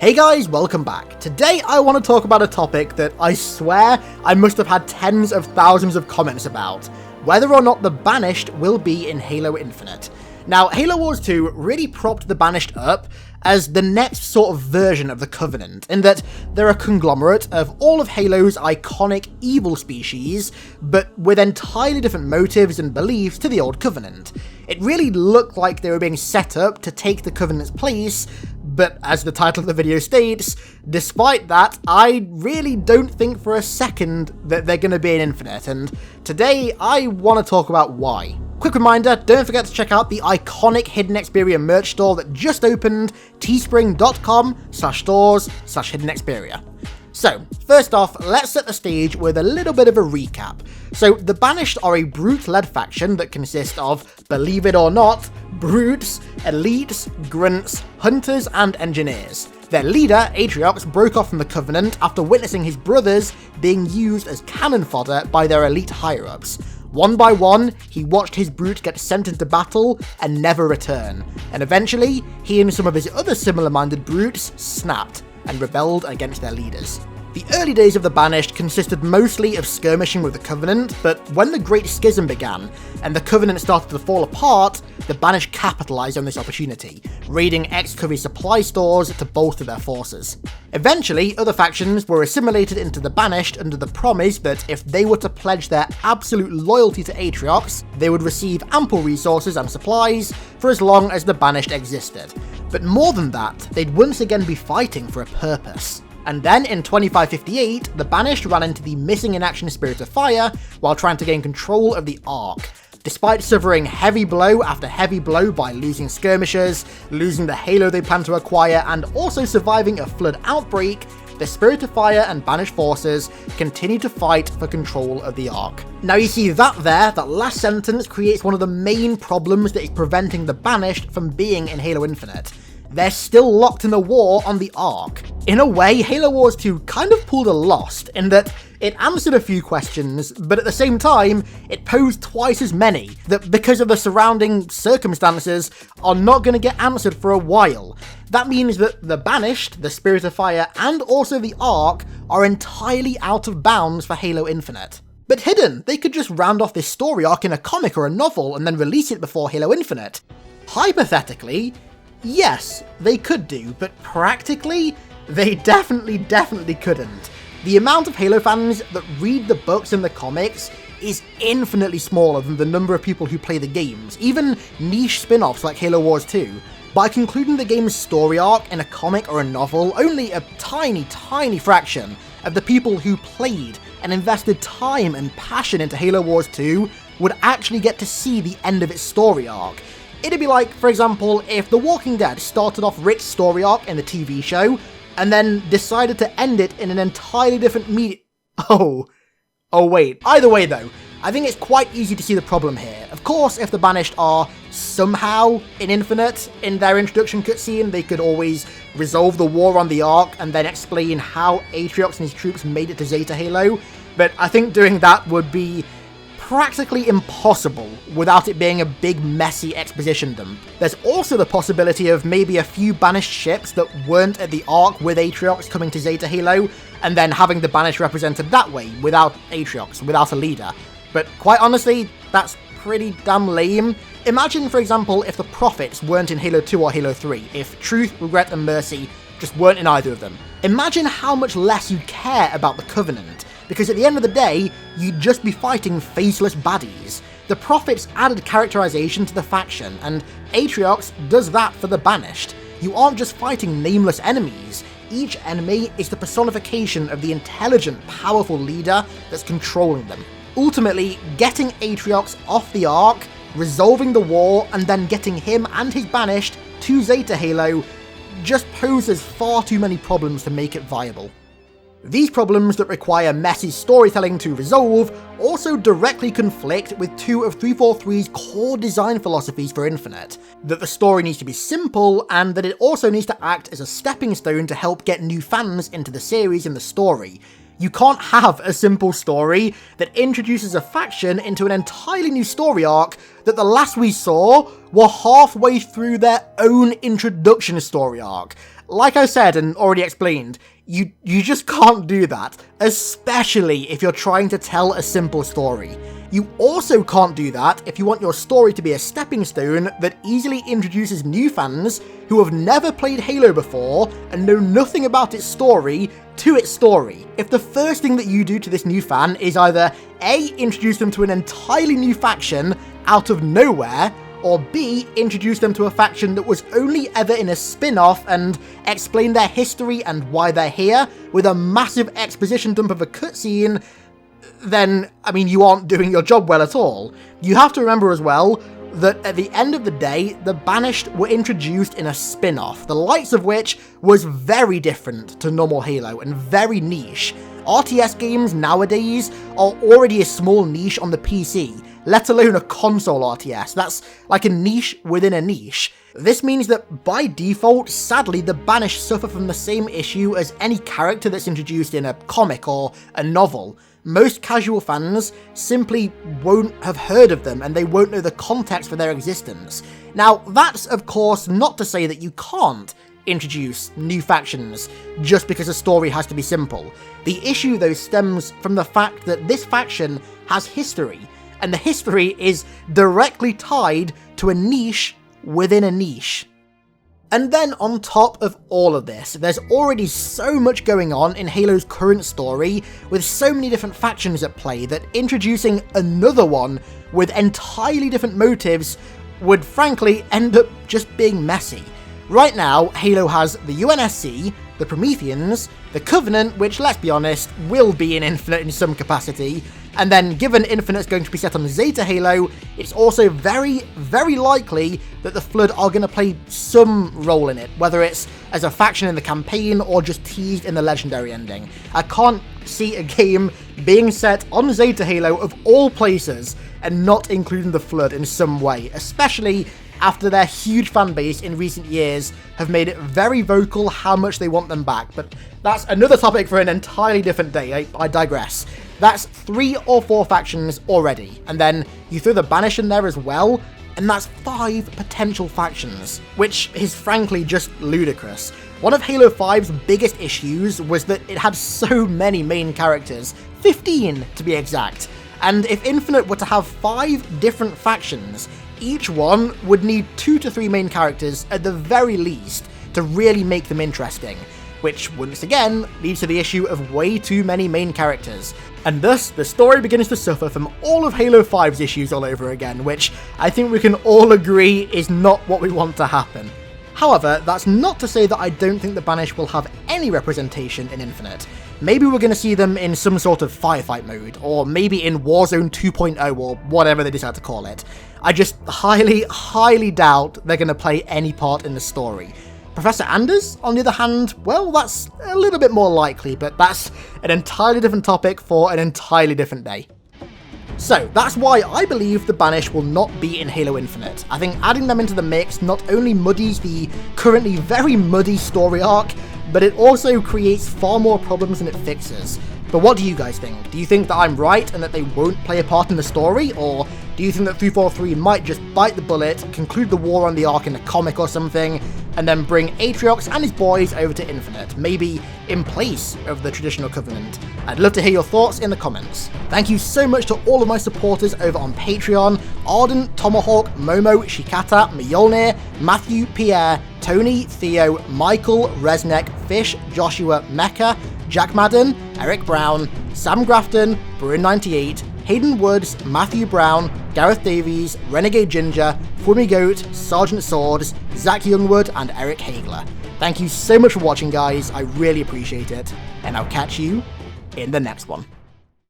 Hey guys, welcome back. Today I want to talk about a topic that I swear I must have had tens of thousands of comments about, whether or not the Banished will be in Halo Infinite. Now, Halo Wars 2 really propped the Banished up as the next sort of version of the Covenant, in that they're a conglomerate of all of Halo's iconic evil species, but with entirely different motives and beliefs to the old Covenant. It really looked like they were being set up to take the Covenant's place, but as the title of the video states, despite that, I really don't think for a second that they're going to be in Infinite, and today I want to talk about why. Quick reminder, don't forget to check out the iconic HiddenXperia merch store that just opened, teespring.com/stores/HiddenXperia. So, first off, let's set the stage with a little bit of a recap. So, the Banished are a brute-led faction that consists of, believe it or not, brutes, elites, grunts, hunters, and engineers. Their leader, Atriox, broke off from the Covenant after witnessing his brothers being used as cannon fodder by their elite higher-ups. One by one, he watched his brute get sent into battle and never return, and eventually, he and some of his other similar-minded brutes snapped and rebelled against their leaders. The early days of the Banished consisted mostly of skirmishing with the Covenant, but when the Great Schism began, and the Covenant started to fall apart, the Banished capitalized on this opportunity, raiding ex-Covey supply stores to bolster their forces. Eventually, other factions were assimilated into the Banished under the promise that if they were to pledge their absolute loyalty to Atriox, they would receive ample resources and supplies for as long as the Banished existed. But more than that, they'd once again be fighting for a purpose. And then in 2558, the Banished ran into the missing in action Spirit of Fire while trying to gain control of the Ark. Despite suffering heavy blow after heavy blow by losing skirmishers, losing the Halo they planned to acquire, and also surviving a flood outbreak, the Spirit of Fire and Banished forces continue to fight for control of the Ark. Now you see that last sentence creates one of the main problems that is preventing the Banished from being in Halo Infinite. They're still locked in a war on the Ark. In a way, Halo Wars 2 kind of pulled a Lost, in that it answered a few questions, but at the same time, it posed twice as many, that because of the surrounding circumstances, are not going to get answered for a while. That means that the Banished, the Spirit of Fire, and also the Ark are entirely out of bounds for Halo Infinite. But Hidden, they could just round off this story arc in a comic or a novel and then release it before Halo Infinite. Hypothetically, yes, they could do, but practically, they definitely couldn't. The amount of Halo fans that read the books and the comics is infinitely smaller than the number of people who play the games, even niche spin-offs like Halo Wars 2. By concluding the game's story arc in a comic or a novel, only a tiny fraction of the people who played and invested time and passion into Halo Wars 2 would actually get to see the end of its story arc. It'd be like, for example, if The Walking Dead started off Rick's story arc in the TV show, and then decided to end it in an entirely different Oh wait. Either way though, I think it's quite easy to see the problem here. Of course, if the Banished are somehow in Infinite, in their introduction cutscene, they could always resolve the war on the Ark and then explain how Atriox and his troops made it to Zeta Halo, but I think doing that would be practically impossible without it being a big messy exposition dump. There's also the possibility of maybe a few Banished ships that weren't at the Ark with Atriox coming to Zeta Halo, and then having the Banished represented that way, without Atriox, without a leader. But quite honestly, that's pretty damn lame. Imagine, for example, if the Prophets weren't in Halo 2 or Halo 3, if Truth, Regret, and Mercy just weren't in either of them. Imagine how much less you'd care about the Covenant, because at the end of the day, you'd just be fighting faceless baddies. The Prophets added characterization to the faction, and Atriox does that for the Banished. You aren't just fighting nameless enemies. Each enemy is the personification of the intelligent, powerful leader that's controlling them. Ultimately, getting Atriox off the Ark, resolving the war, and then getting him and his Banished to Zeta Halo just poses far too many problems to make it viable. These problems that require messy storytelling to resolve also directly conflict with two of 343's core design philosophies for Infinite, that the story needs to be simple and that it also needs to act as a stepping stone to help get new fans into the series and the story. You can't have a simple story that introduces a faction into an entirely new story arc that the last we saw were halfway through their own introduction story arc. like I said and already explained, you just can't do that, especially if you're trying to tell a simple story. You also can't do that if you want your story to be a stepping stone that easily introduces new fans who have never played Halo before and know nothing about its story to its story. If the first thing that you do to this new fan is either A, introduce them to an entirely new faction out of nowhere, or B, introduce them to a faction that was only ever in a spin-off and explain their history and why they're here with a massive exposition dump of a cutscene, then, I mean, you aren't doing your job well at all. You have to remember as well that at the end of the day, the Banished were introduced in a spin-off, the likes of which was very different to normal Halo and very niche. RTS games nowadays are already a small niche on the PC, let alone a console RTS. That's like a niche within a niche. This means that by default, sadly, the Banished suffer from the same issue as any character that's introduced in a comic or a novel. Most casual fans simply won't have heard of them and they won't know the context for their existence. Now, that's of course not to say that you can't introduce new factions just because a story has to be simple. The issue though stems from the fact that this faction has history, and the history is directly tied to a niche within a niche. And then on top of all of this, there's already so much going on in Halo's current story, with so many different factions at play, that introducing another one with entirely different motives would frankly end up just being messy. Right now, Halo has the UNSC, the Prometheans, the Covenant, which, let's be honest, will be in Infinite in some capacity, and then given Infinite's going to be set on Zeta Halo, it's also very, very likely that the Flood are going to play some role in it, whether it's as a faction in the campaign or just teased in the Legendary ending. I can't see a game being set on Zeta Halo of all places and not including the Flood in some way, especially after their huge fan base in recent years have made it very vocal how much they want them back. But that's another topic for an entirely different day, I digress. That's 3 or 4 factions already, and then you throw the Banished in there as well, and that's 5 potential factions, which is frankly just ludicrous. One of Halo 5's biggest issues was that it had so many main characters, 15 to be exact, and if Infinite were to have 5 different factions, each one would need 2 to 3 main characters at the very least to really make them interesting, which once again leads to the issue of way too many main characters. And thus, the story begins to suffer from all of Halo 5's issues all over again, which I think we can all agree is not what we want to happen. However, that's not to say that I don't think the Banished will have any representation in Infinite. Maybe we're going to see them in some sort of firefight mode, or maybe in Warzone 2.0 or whatever they decide to call it. I just highly, highly doubt they're going to play any part in the story. Professor Anders, on the other hand, well, that's a little bit more likely, but that's an entirely different topic for an entirely different day. So, that's why I believe the Banished will not be in Halo Infinite. I think adding them into the mix not only muddies the currently very muddy story arc, but it also creates far more problems than it fixes. But what do you guys think? Do you think that I'm right and that they won't play a part in the story, or do you think that 343 might just bite the bullet, conclude the war on the Ark in a comic or something, and then bring Atriox and his boys over to Infinite, maybe in place of the traditional Covenant? I'd love to hear your thoughts in the comments. Thank you so much to all of my supporters over on Patreon: Ardent, Tomahawk, Momo, Shikata, Mjolnir, Matthew, Pierre, Tony, Theo, Michael, Resnek, Fish, Joshua, Mecha, Jack Madden, Eric Brown, Sam Grafton, Bruin98, Hayden Woods, Matthew Brown, Gareth Davies, Renegade Ginger, fwimmygoat, SargentSwords, Zach YoungWood, and Eric Haigler. Thank you so much for watching, guys. I really appreciate it, and I'll catch you in the next one.